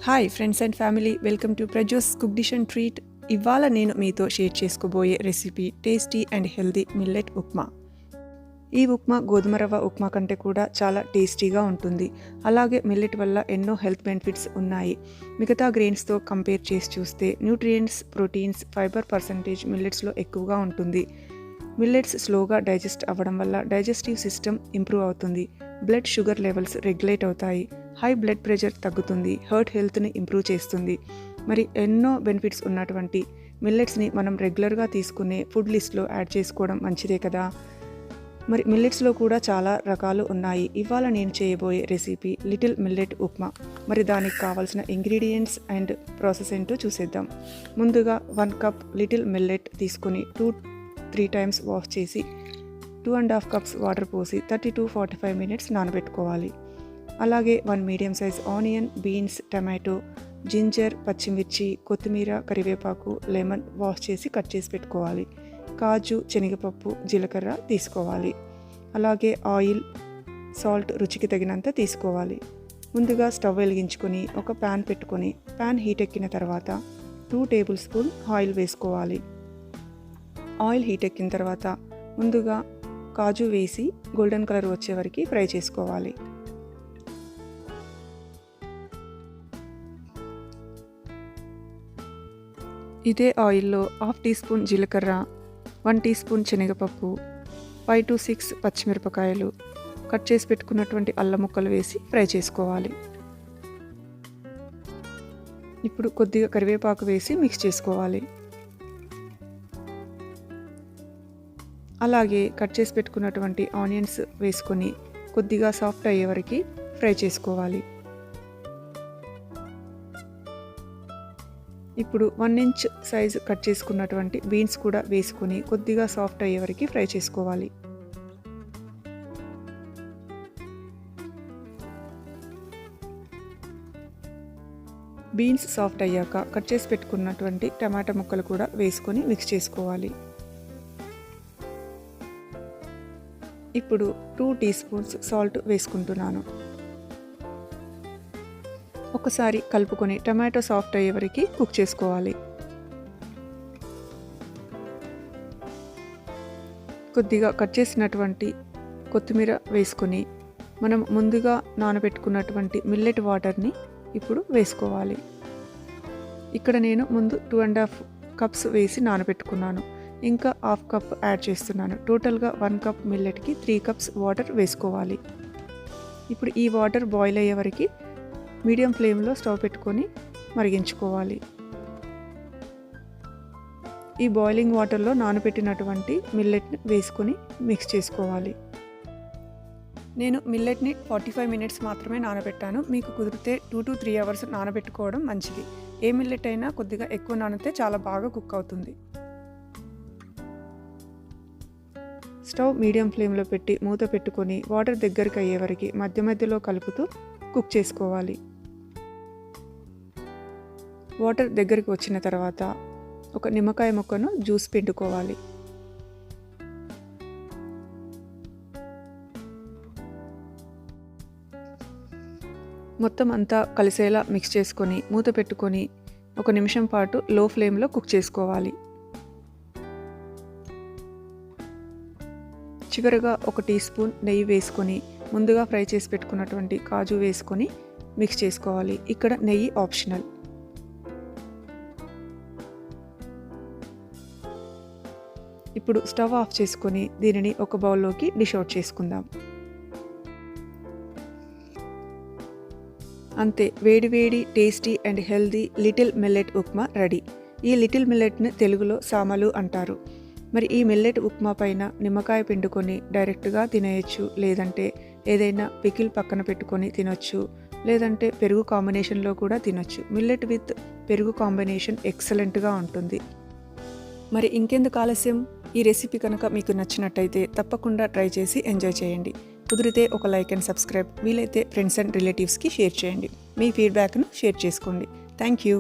Hi friends and family, welcome to Prajos cook dish and treat. ఇవాళ నేను మీతో share చేసుకోబోయే recipe tasty and healthy millet upma. ఈ ఉప్మా గోధుమ రవ్వ ఉప్మా కంటే కూడా చాలా టేస్టీగా ఉంటుంది. అలాగే మిల్లెట్ వల్ల ఎన్నో హెల్త్ బెనిఫిట్స్ ఉన్నాయి. మిగతా గ్రెయిన్స్తో కంపేర్ చేసి చూస్తే న్యూట్రియంట్స్, ప్రోటీన్స్, ఫైబర్ పర్సంటేజ్ మిల్లెట్స్లో ఎక్కువగా ఉంటుంది. మిల్లెట్స్ స్లోగా డైజెస్ట్ అవ్వడం వల్ల డైజెస్టివ్ సిస్టమ్ ఇంప్రూవ్ అవుతుంది. బ్లడ్ షుగర్ లెవెల్స్ రెగ్యులేట్ అవుతాయి. హై బ్లడ్ ప్రెషర్ తగ్గుతుంది. హార్ట్ హెల్త్ని ఇంప్రూవ్ చేస్తుంది. మరి ఎన్నో బెనిఫిట్స్ ఉన్నటువంటి మిల్లెట్స్ని మనం రెగ్యులర్గా తీసుకునే ఫుడ్ లిస్ట్లో యాడ్ చేసుకోవడం మంచిదే కదా. మరి మిల్లెట్స్లో కూడా చాలా రకాలు ఉన్నాయి. ఇవాళ నేను చేయబోయే రెసిపీ లిటిల్ మిల్లెట్ ఉప్మా. మరి దానికి కావాల్సిన ఇంగ్రీడియంట్స్ అండ్ ప్రాసెస్ ఏంటో చూసేద్దాం. ముందుగా 1 కప్ లిటిల్ మిల్లెట్ తీసుకుని 2-3 టైమ్స్ వాష్ చేసి 2.5 కప్స్ వాటర్ పోసి 30-45 మినిట్స్ నానబెట్టుకోవాలి. అలాగే 1 medium size onion, beans, tomato, ginger, పచ్చిమిర్చి, కొత్తిమీర, కరివేపాకు, లెమన్ వాష్ చేసి కట్ చేసి పెట్టుకోవాలి. కాజు, శనగపప్పు, జీలకర్ర తీసుకోవాలి. అలాగే ఆయిల్, సాల్ట్ రుచికి తగినంత తీసుకోవాలి. ముందుగా స్టవ్ వెలిగించుకొని ఒక ప్యాన్ పెట్టుకొని ప్యాన్ హీట్ ఎక్కిన తర్వాత 2 టేబుల్ స్పూన్ ఆయిల్ వేసుకోవాలి. ఆయిల్ హీట్ ఎక్కిన తర్వాత ముందుగా కాజు వేసి గోల్డెన్ కలర్ వచ్చే వరకు ఫ్రై చేసుకోవాలి. ఇదే ఆయిల్లో 1/2 టీ స్పూన్ జీలకర్ర, 1 టీ స్పూన్ శనగపప్పు, 5-6 పచ్చిమిరపకాయలు, కట్ చేసి పెట్టుకున్నటువంటి అల్లం ముక్కలు వేసి ఫ్రై చేసుకోవాలి. ఇప్పుడు కొద్దిగా కరివేపాకు వేసి మిక్స్ చేసుకోవాలి. అలాగే కట్ చేసి పెట్టుకున్నటువంటి ఆనియన్స్ వేసుకొని కొద్దిగా సాఫ్ట్ అయ్యే వరకు ఫ్రై చేసుకోవాలి. ఇప్పుడు 1 ఇంచ్ సైజు కట్ చేసుకున్నటువంటి బీన్స్ కూడా వేసుకొని కొద్దిగా సాఫ్ట్ అయ్యే వరకు ఫ్రై చేసుకోవాలి. బీన్స్ సాఫ్ట్ అయ్యాక కట్ చేసి పెట్టుకున్నటువంటి టమాటా ముక్కలు కూడా వేసుకొని మిక్స్ చేసుకోవాలి. ఇప్పుడు 2 టీ స్పూన్స్ సాల్ట్ వేసుకుంటున్నాను. ఒకసారి కలుపుకొని టమాటో సాఫ్ట్ అయ్యే వరకు కుక్ చేసుకోవాలి. కొద్దిగా కట్ చేసినటువంటి కొత్తిమీర వేసుకొని మనం ముందుగా నానబెట్టుకున్నటువంటి మిల్లెట్ వాటర్ని ఇప్పుడు వేసుకోవాలి. ఇక్కడ నేను ముందు 2.5 కప్స్ వేసి నానబెట్టుకున్నాను. ఇంకా 1/2 కప్ యాడ్ చేస్తున్నాను. టోటల్గా 1 కప్ మిల్లెట్కి 3 కప్స్ వాటర్ వేసుకోవాలి. ఇప్పుడు ఈ వాటర్ బాయిల్ అయ్యే వరకు మీడియం ఫ్లేమ్లో స్టవ్ పెట్టుకొని మరిగించుకోవాలి. ఈ బాయిలింగ్ వాటర్లో నానబెట్టినటువంటి మిల్లెట్ని వేసుకొని మిక్స్ చేసుకోవాలి. నేను మిల్లెట్ని 45 మినిట్స్ మాత్రమే నానబెట్టాను. మీకు కుదిరితే 2-3 అవర్స్ నానబెట్టుకోవడం మంచిది. ఏ మిల్లెట్ అయినా కొద్దిగా ఎక్కువ నానితే చాలా బాగా కుక్ అవుతుంది. స్టవ్ మీడియం ఫ్లేమ్లో పెట్టి మూత పెట్టుకొని వాటర్ దగ్గరికి అయ్యే వరకు మధ్య మధ్యలో కలుపుతూ కుక్ చేసుకోవాలి. వాటర్ దగ్గరికి వచ్చిన తర్వాత ఒక నిమ్మకాయ ముక్కను జ్యూస్ పిండుకోవాలి. మొత్తం అంతా కలిసేలా మిక్స్ చేసుకొని మూత పెట్టుకొని 1 నిమిషం పాటు లో ఫ్లేమ్లో కుక్ చేసుకోవాలి. చివరగా 1 టీ స్పూన్ నెయ్యి వేసుకొని ముందుగా ఫ్రై చేసి పెట్టుకున్నటువంటి కాజు వేసుకొని మిక్స్ చేసుకోవాలి. ఇక్కడ నెయ్యి ఆప్షనల్. ఇప్పుడు స్టవ్ ఆఫ్ చేసుకొని దీనిని ఒక బౌల్లోకి డిష్ అవుట్ చేసుకుందాం. అంతే, వేడివేడి tasty and healthy little millet upma ready. ఈ లిటిల్ మిల్లెట్ని తెలుగులో సామలు అంటారు. మరి ఈ మిల్లెట్ ఉప్మా పైన నిమ్మకాయ పిండుకొని డైరెక్ట్గా తినేయచ్చు, లేదంటే ఏదైనా పికిల్ పక్కన పెట్టుకొని తినొచ్చు, లేదంటే పెరుగు కాంబినేషన్లో కూడా తినొచ్చు. మిల్లెట్ విత్ పెరుగు కాంబినేషన్ ఎక్సలెంట్గా ఉంటుంది. మరి ఇంకెందుకు ఆలస్యం, ఈ రెసిపీ కనుక మీకు నచ్చినట్టయితే తప్పకుండా ట్రై చేసి ఎంజాయ్ చేయండి. కుదిరితే ఒక లైక్ అండ్ సబ్స్క్రైబ్, వీలైతే ఫ్రెండ్స్ అండ్ రిలేటివ్స్కి షేర్ చేయండి. మీ ఫీడ్బ్యాక్ను షేర్ చేసుకోండి. Thank you.